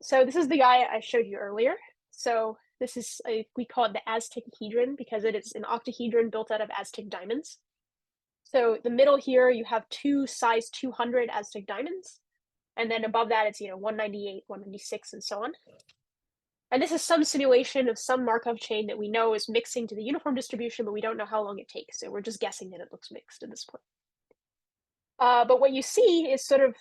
So this is the guy I showed you earlier. So this is, we call it the Aztecahedron because it is an octahedron built out of Aztec diamonds. So the middle here, you have two size 200 Aztec diamonds. And then above that, it's 198, 196, and so on. And this is some simulation of some Markov chain that we know is mixing to the uniform distribution, but we don't know how long it takes. So we're just guessing that it looks mixed at this point. But what you see is sort of,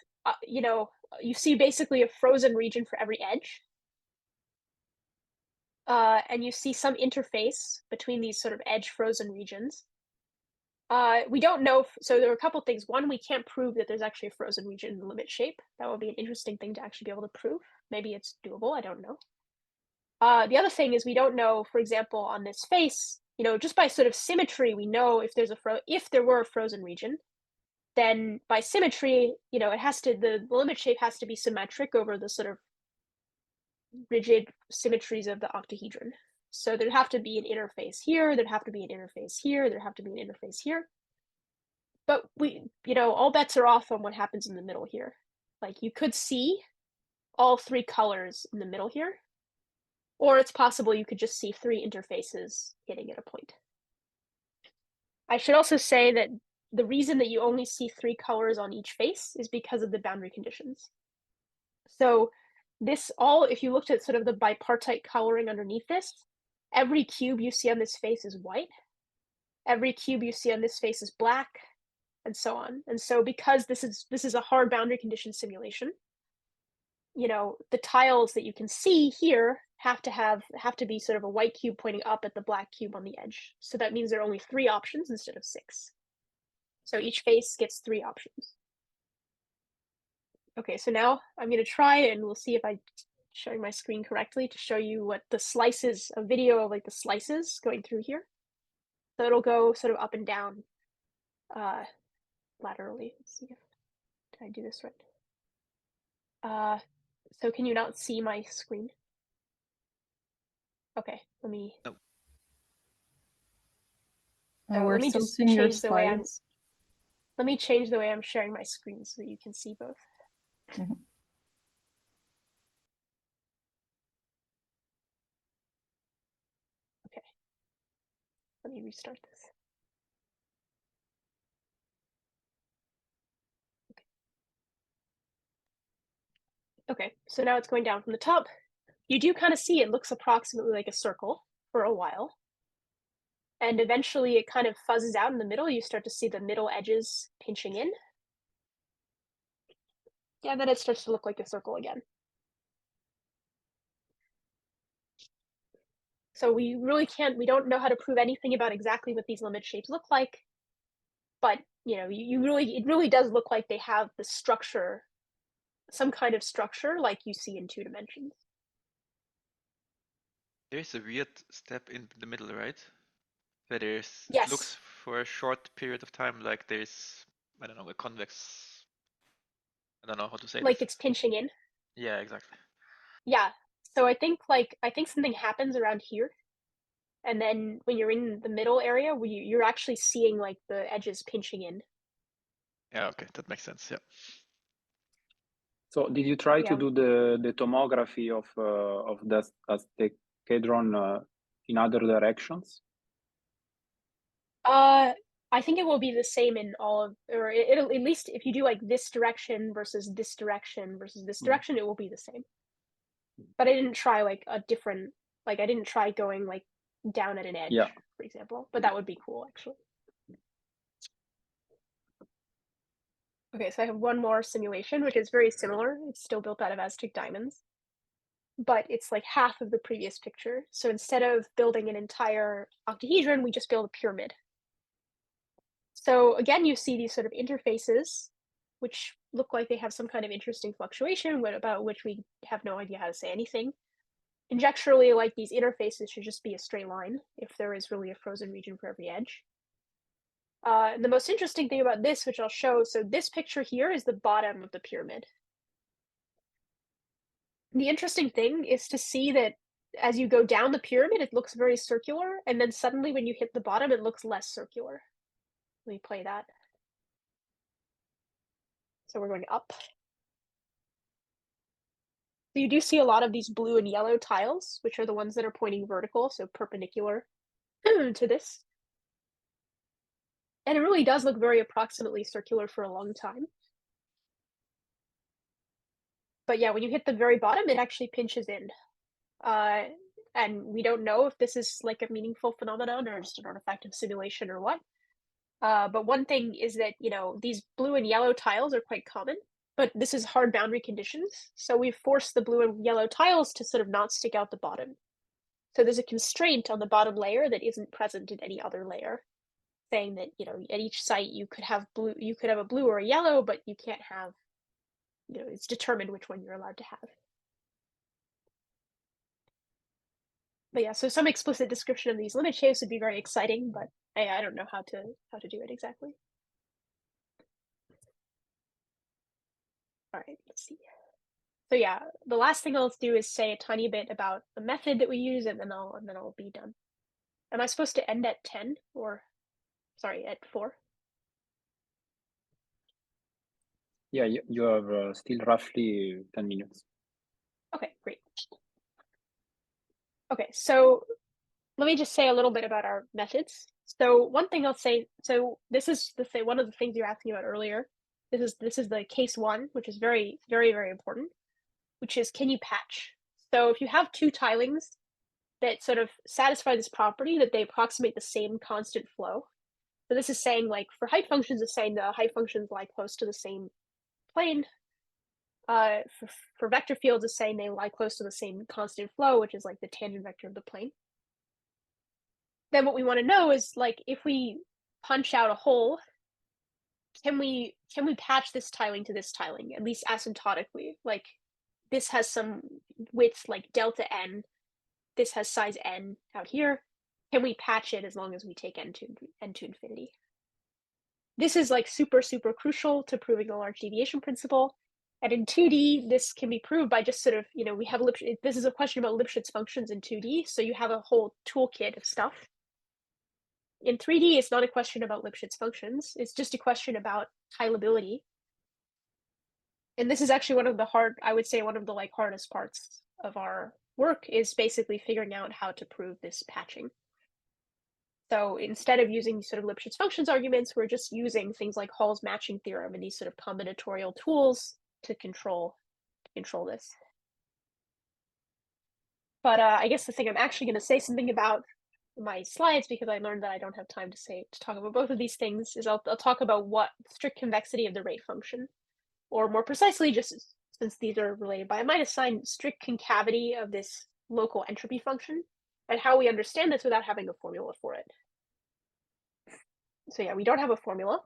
you see basically a frozen region for every edge. And you see some interface between these sort of edge frozen regions. We don't know, so there are a couple things. One, we can't prove that there's actually a frozen region in the limit shape. That would be an interesting thing to actually be able to prove. Maybe it's doable, I don't know. The other thing is we don't know, for example, on this face, just by sort of symmetry, we know if there's if there were a frozen region, then by symmetry, it has to, the limit shape has to be symmetric over the sort of rigid symmetries of the octahedron. So there'd have to be an interface here, there'd have to be an interface here, there'd have to be an interface here. But we, all bets are off on what happens in the middle here. Like you could see all three colors in the middle here, or it's possible you could just see three interfaces hitting at a point. I should also say that the reason that you only see three colors on each face is because of the boundary conditions. So this all, if you looked at sort of the bipartite coloring underneath this, every cube you see on this face is white. Every cube you see on this face is black, and so on. And so because this is a hard boundary condition simulation, the tiles that you can see here have to be sort of a white cube pointing up at the black cube on the edge. So that means there are only 3 options instead of 6. So each face gets 3 options. Okay, so now I'm going to try and we'll see if I'm showing my screen correctly to show you what the slices, a video of like the slices going through here. So it'll go sort of up and down laterally. Let's see if, did I do this right? So can you not see my screen? Okay, let me.
No. We're still seeing your slides.
Let me change the way I'm sharing my screen so that you can see both.
Mm-hmm.
Okay. Let me restart this. Okay, so now it's going down from the top. You do kind of see it looks approximately like a circle for a while. And eventually it kind of fuzzes out in the middle. You start to see the middle edges pinching in. Yeah, then it starts to look like a circle again. So we really we don't know how to prove anything about exactly what these limit shapes look like. But, it really does look like they have the structure, some kind of structure like you see in 2 dimensions.
There's a weird step in the middle, right? Where
Yes.
It looks for a short period of time like there's, I don't know, a convex, I don't know how to say
like
this.
It's pinching in?
Yeah, exactly.
Yeah. So I think something happens around here. And then when you're in the middle area, you're actually seeing like the edges pinching in.
Yeah, okay, that makes sense, yeah.
So did you try to do the tomography of the dodecahedron in other directions?
I think it will be the same in all of, or it'll, at least if you do like this direction versus this direction versus this direction, it will be the same. But I didn't try like a different, like I didn't try going like down at an edge, for example, but that would be cool actually. Okay, so I have one more simulation, which is very similar. It's still built out of Aztec diamonds, but it's like half of the previous picture. So instead of building an entire octahedron, we just build a pyramid. So again, you see these sort of interfaces, which look like they have some kind of interesting fluctuation, about which we have no idea how to say anything. Conjecturally, like these interfaces should just be a straight line if there is really a frozen region for every edge. And the most interesting thing about this, which I'll show, so this picture here is the bottom of the pyramid. The interesting thing is to see that as you go down the pyramid, it looks very circular, and then suddenly when you hit the bottom, it looks less circular. Let me play that. So we're going up. So you do see a lot of these blue and yellow tiles, which are the ones that are pointing vertical, so perpendicular to this. And it really does look very approximately circular for a long time. But yeah, when you hit the very bottom, it actually pinches in. And we don't know if this is like a meaningful phenomenon or just an artifact of simulation or what. But one thing is that, you know, these blue and yellow tiles are quite common, but this is hard boundary conditions. So we've forced the blue and yellow tiles to sort of not stick out the bottom. So there's a constraint on the bottom layer that isn't present in any other layer, saying that, you know, at each site you could have a blue or a yellow, but you can't have, you know, it's determined which one you're allowed to have. But yeah, so some explicit description of these limit shapes would be very exciting, but I don't know how to do it exactly. All right, let's see. So yeah, the last thing I'll do is say a tiny bit about the method that we use, and then I'll be done. Am I supposed to end at 10 or, sorry, at 4?
Yeah, you have still roughly 10 minutes.
Okay, great. Okay, so let me just say a little bit about our methods. So one thing I'll say, so this is one of the things you're asking about earlier. This is the case 1, which is very, very, very important, which is, can you patch? So if you have two tilings that sort of satisfy this property, that they approximate the same constant flow. So this is saying, like, for height functions, it's saying the height functions lie close to the same plane. For vector fields, it's saying they lie close to the same constant flow, which is like the tangent vector of the plane. Then what we want to know is, like, if we punch out a hole, can we patch this tiling to this tiling, at least asymptotically? Like, this has some width like delta n, this has size n out here. Can we patch it as long as we take n to infinity? This is like super, super crucial to proving the large deviation principle. And in 2D, this can be proved by just sort of, you know, we have this is a question about Lipschitz functions in 2D, so you have a whole toolkit of stuff. In 3D, it's not a question about Lipschitz functions. It's just a question about tilability. And this is actually one of the hardest parts of our work, is basically figuring out how to prove this patching. So instead of using sort of Lipschitz functions arguments, we're just using things like Hall's matching theorem and these sort of combinatorial tools to control this. But I guess the thing I'm actually going to say something about my slides, because I learned that I don't have time to talk about both of these things, is I'll talk about what strict convexity of the rate function, or more precisely, just since these are related by a minus sign, strict concavity of this local entropy function, and how we understand this without having a formula for it. So yeah, we don't have a formula.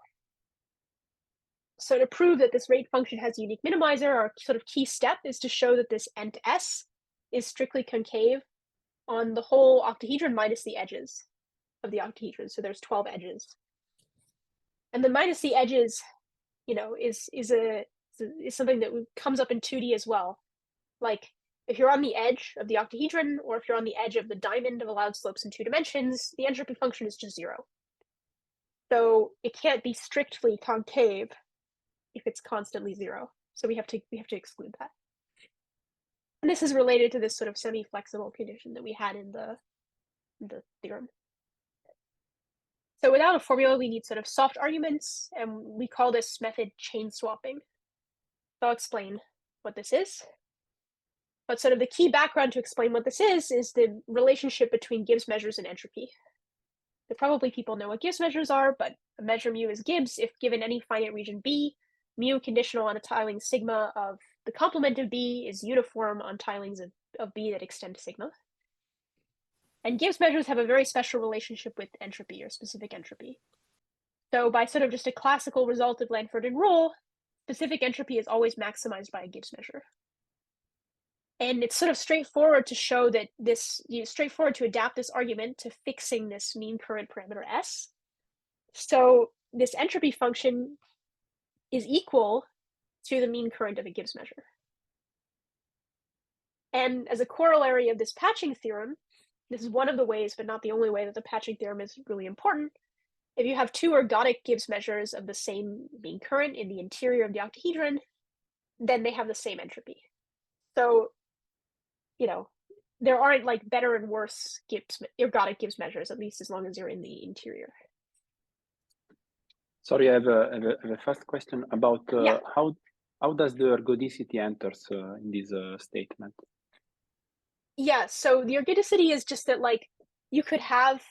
So to prove that this rate function has a unique minimizer, our sort of key step is to show that this ent s is strictly concave on the whole octahedron minus the edges of the octahedron. So there's 12 edges. And the minus the edges, you know, is something that comes up in 2D as well. Like, if you're on the edge of the octahedron, or if you're on the edge of the diamond of allowed slopes in 2 dimensions, the entropy function is just 0. So it can't be strictly concave if it's constantly 0. So we have to exclude that. And this is related to this sort of semi-flexible condition that we had in the theorem. So without a formula, we need sort of soft arguments, and we call this method chain swapping. So I'll explain what this is. But sort of the key background to explain what this is the relationship between Gibbs measures and entropy. So probably people know what Gibbs measures are, but a measure mu is Gibbs if given any finite region B, mu conditional on a tiling sigma of the complement of B is uniform on tilings of B that extend to sigma. And Gibbs measures have a very special relationship with entropy or specific entropy. So by sort of just a classical result of Lanford rule, specific entropy is always maximized by a Gibbs measure. And it's sort of straightforward to show that straightforward to adapt this argument to fixing this mean current parameter S. So this entropy function is equal to the mean current of a Gibbs measure. And as a corollary of this patching theorem, this is one of the ways, but not the only way, that the patching theorem is really important. If you have two ergodic Gibbs measures of the same mean current in the interior of the octahedron, then they have the same entropy. So, there aren't like better and worse ergodic Gibbs measures, at least as long as you're in the interior.
Sorry, I have a first question about how does the ergodicity enters in this statement?
Yeah, so the ergodicity is just that you could have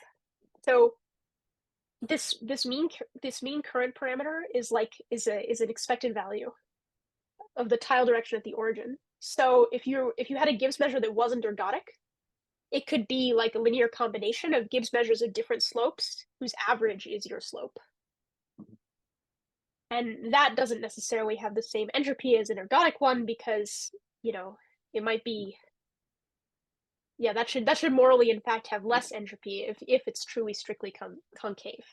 this mean current parameter is an expected value of the tile direction at the origin. So if you had a Gibbs measure that wasn't ergodic, it could be like a linear combination of Gibbs measures of different slopes whose average is your slope. And that doesn't necessarily have the same entropy as an ergodic one because, it might be, that should morally in fact have less entropy if it's truly strictly concave.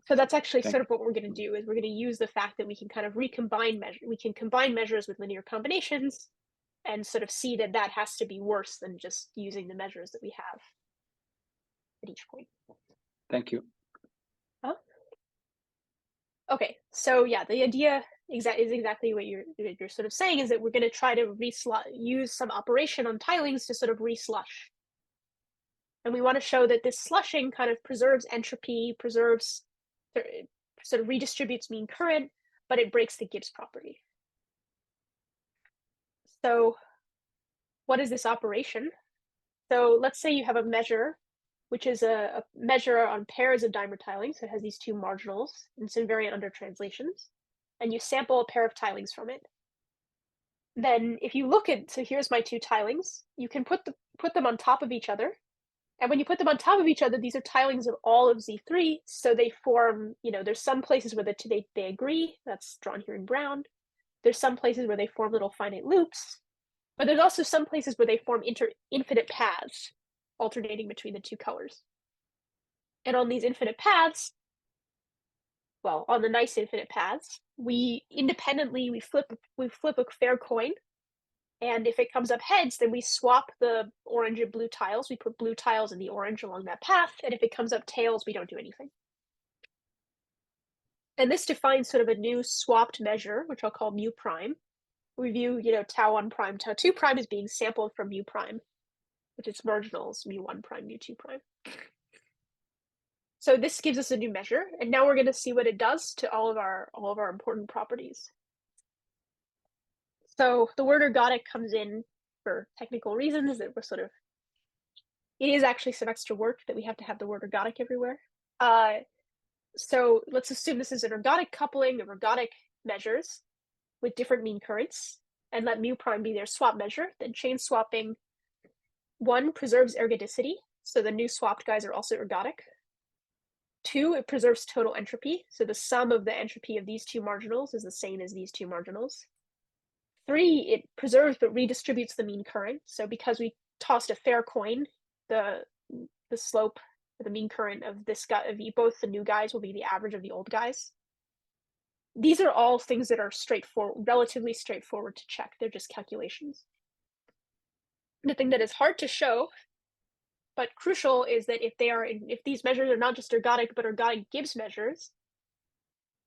So that's actually sort of what we're going to do, is we're going to use the fact that we can kind of combine measures with linear combinations and sort of see that has to be worse than just using the measures that we have at each point.
Thank you.
Okay, so the idea is exactly what you're sort of saying, is that we're going to try to use some operation on tilings to sort of re-slush. And we want to show that this slushing kind of preserves entropy, sort of redistributes mean current, but it breaks the Gibbs property. So what is this operation? So let's say you have a measure, which is a measure on pairs of dimer tilings. So it has these two marginals, and it's invariant under translations. And you sample a pair of tilings from it. Then if you look at, so here's my two tilings, you can put them on top of each other. And when you put them on top of each other, these are tilings of all of Z3. So they form, there's some places where they agree. That's drawn here in brown. There's some places where they form little finite loops. But there's also some places where they form infinite paths, alternating between the two colors. And on these infinite paths, on the nice infinite paths, we flip a fair coin. And if it comes up heads, then we swap the orange and blue tiles. We put blue tiles in the orange along that path. And if it comes up tails, we don't do anything. And this defines sort of a new swapped measure, which I'll call mu prime. We view, tau 1 prime, tau 2 prime as being sampled from mu prime, with its marginals, mu 1 prime, mu 2 prime. So this gives us a new measure, and now we're going to see what it does to all of our important properties. So the word ergodic comes in for technical reasons that it is actually some extra work that we have to have the word ergodic everywhere. So let's assume this is an ergodic coupling of ergodic measures with different mean currents, and let mu prime be their swap measure. Then chain swapping, 1, preserves ergodicity, so the new swapped guys are also ergodic. 2, it preserves total entropy, so the sum of the entropy of these two marginals is the same as these two marginals. 3, it preserves but redistributes the mean current, so because we tossed a fair coin, the slope, the mean current of this guy, both the new guys will be the average of the old guys. These are all things that are relatively straightforward to check. They're just calculations. The thing that is hard to show, but crucial, is that if these measures are not just ergodic, but ergodic Gibbs measures,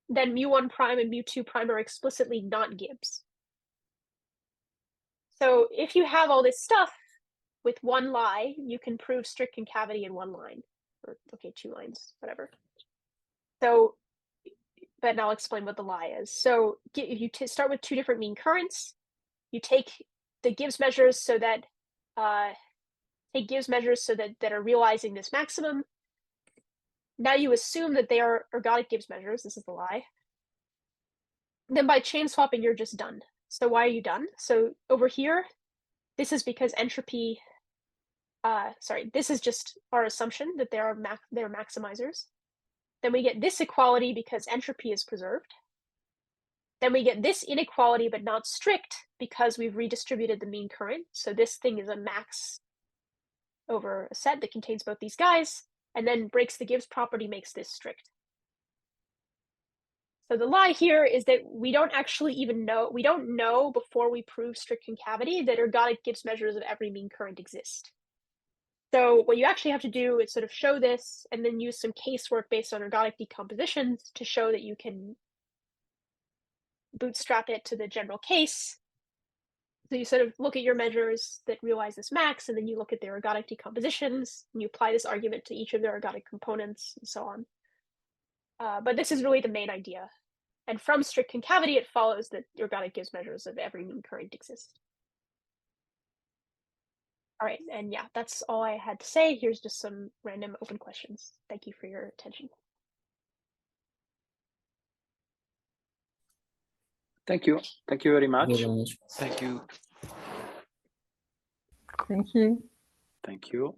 then mu 1 prime and mu 2 prime are explicitly not Gibbs. So if you have all this stuff with one lie, you can prove strict concavity in one line, or okay, 2 lines, whatever. So, but I'll explain what the lie is. So if you start with 2 different mean currents, you take the Gibbs measures so that that are realizing this maximum. Now you assume that they are ergodic Gibbs measures. This is the lie. Then by chain swapping, you're just done. So why are you done? So over here, this is because entropy. This is just our assumption that they're maximizers. Then we get this equality because entropy is preserved. Then we get this inequality, but not strict, because we've redistributed the mean current. So this thing is a max over a set that contains both these guys, and then breaks the Gibbs property, makes this strict. So the lie here is that we don't actually even know, we don't know before we prove strict concavity that ergodic Gibbs measures of every mean current exist. So what you actually have to do is sort of show this and then use some casework based on ergodic decompositions to show that you can bootstrap it to the general case. So you sort of look at your measures that realize this max, and then you look at their ergodic decompositions, and you apply this argument to each of their ergodic components, and so on. But this is really the main idea. And from strict concavity, it follows that ergodic Gibbs measures of every mean current exist. All right, and yeah, that's all I had to say. Here's just some random open questions. Thank you for your attention.
Thank you. Thank you very much.
Thank you.
Thank you.
Thank you.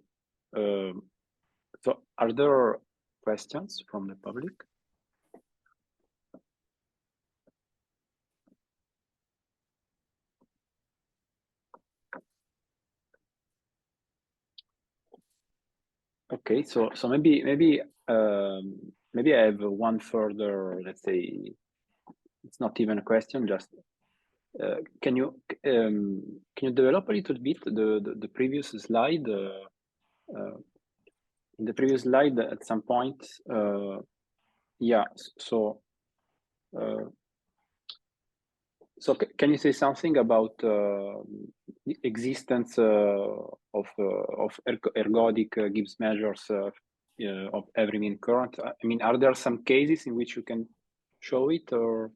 So are there questions from the public? Okay, so maybe I have one further, let's say, it's not even a question, just can you develop a little bit the previous slide? In the previous slide, at some point, yeah. So can you say something about the existence of ergodic Gibbs measures of every mean current? I mean, are there some cases in which you can show it, or?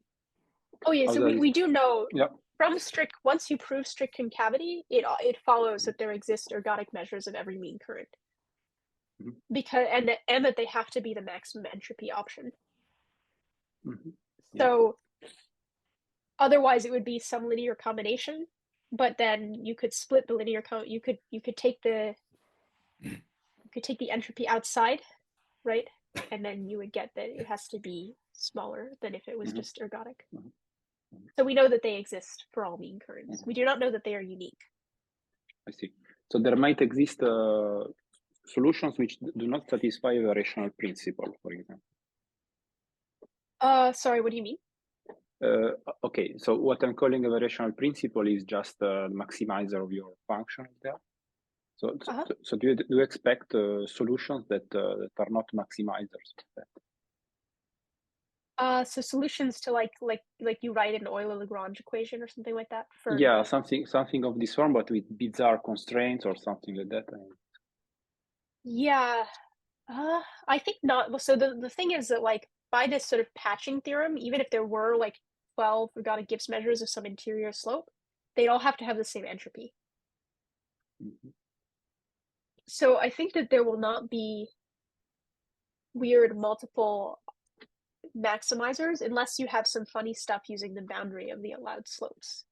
Oh yeah, so we do know,
yeah,
from strict, once you prove strict concavity, it follows that there exist ergodic measures of every mean current. Mm-hmm. Because and that they have to be the maximum entropy option. Mm-hmm. Yeah. So otherwise it would be some linear combination, but then you could split the linear you could take the entropy outside, right? And then you would get that it has to be smaller than if it was just ergodic. Mm-hmm. So we know that they exist for all mean currents. We do not know that they are unique.
I see. So there might exist solutions which do not satisfy the rational principle, for example.
Sorry, what do you mean?
Okay, so what I'm calling a rational principle is just the maximizer of your function there. So, so do you expect solutions that are not maximizers of that?
So solutions to like you write an Euler-Lagrange equation or something like that?
Yeah, something of this form, but with bizarre constraints or something like that.
Yeah, I think not. Well, so the thing is that, like, by this sort of patching theorem, even if there were like 12 ergodic Gibbs measures of some interior slope, they'd all have to have the same entropy. Mm-hmm. So I think that there will not be weird multiple maximizers unless you have some funny stuff using the boundary of the allowed slopes.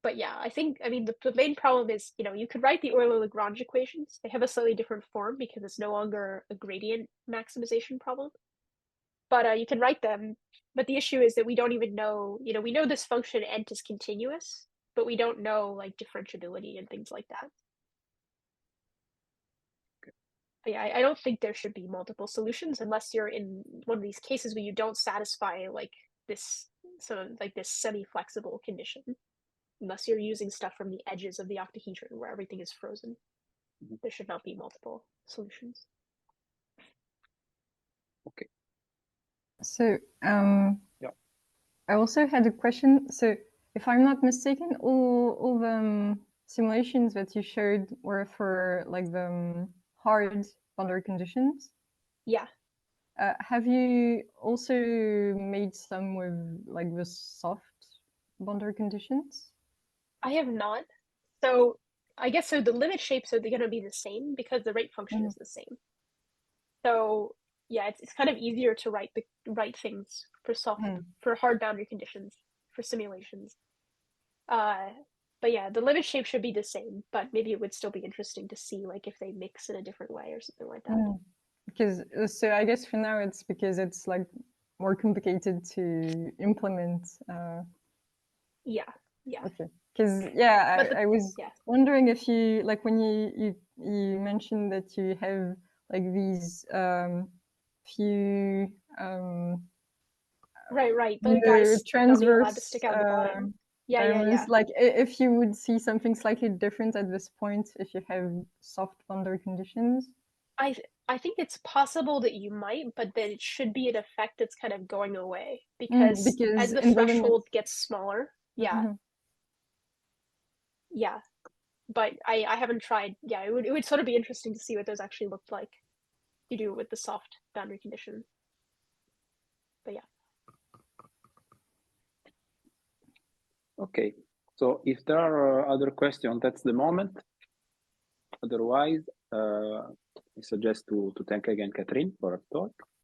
But yeah, I mean, the main problem is, you could write the Euler-Lagrange equations. They have a slightly different form because it's no longer a gradient maximization problem. But you can write them. But the issue is that we don't even know, we know this function ent is continuous, but we don't know like differentiability and things like that. Okay. But yeah, I don't think there should be multiple solutions unless you're in one of these cases where you don't satisfy like this sort of like this semi-flexible condition. Unless you're using stuff from the edges of the octahedron where everything is frozen. Mm-hmm. There should not be multiple solutions.
Okay.
So yeah. I also had a question. So if I'm not mistaken, all the simulations that you showed were for like the hard boundary conditions.
Yeah.
Have you also made some with like the soft boundary conditions?
I have not. So I guess so the limit shapes are going to be the same because the rate function is the same. So yeah, it's kind of easier to write things for soft for hard boundary conditions for simulations. But yeah, the limit shape should be the same, but maybe it would still be interesting to see like if they mix in a different way or something like that.
Because so I guess for now it's because it's like more complicated to implement.
Yeah.
Okay. Because I was wondering if you like when you mentioned that you have like these few
right the guys
transverse
to stick out the bottom.
diamonds. Like if you would see something slightly different at this point if you have soft boundary conditions.
I think it's possible that you might, but then it should be an effect that's kind of going away because as the threshold gets smaller. Yeah, but I haven't tried. Yeah, it would sort of be interesting to see what those actually looked like to do with the soft boundary condition. But yeah.
Okay, so if there are other questions, that's the moment. Otherwise, I suggest to thank again Catherine for her talk.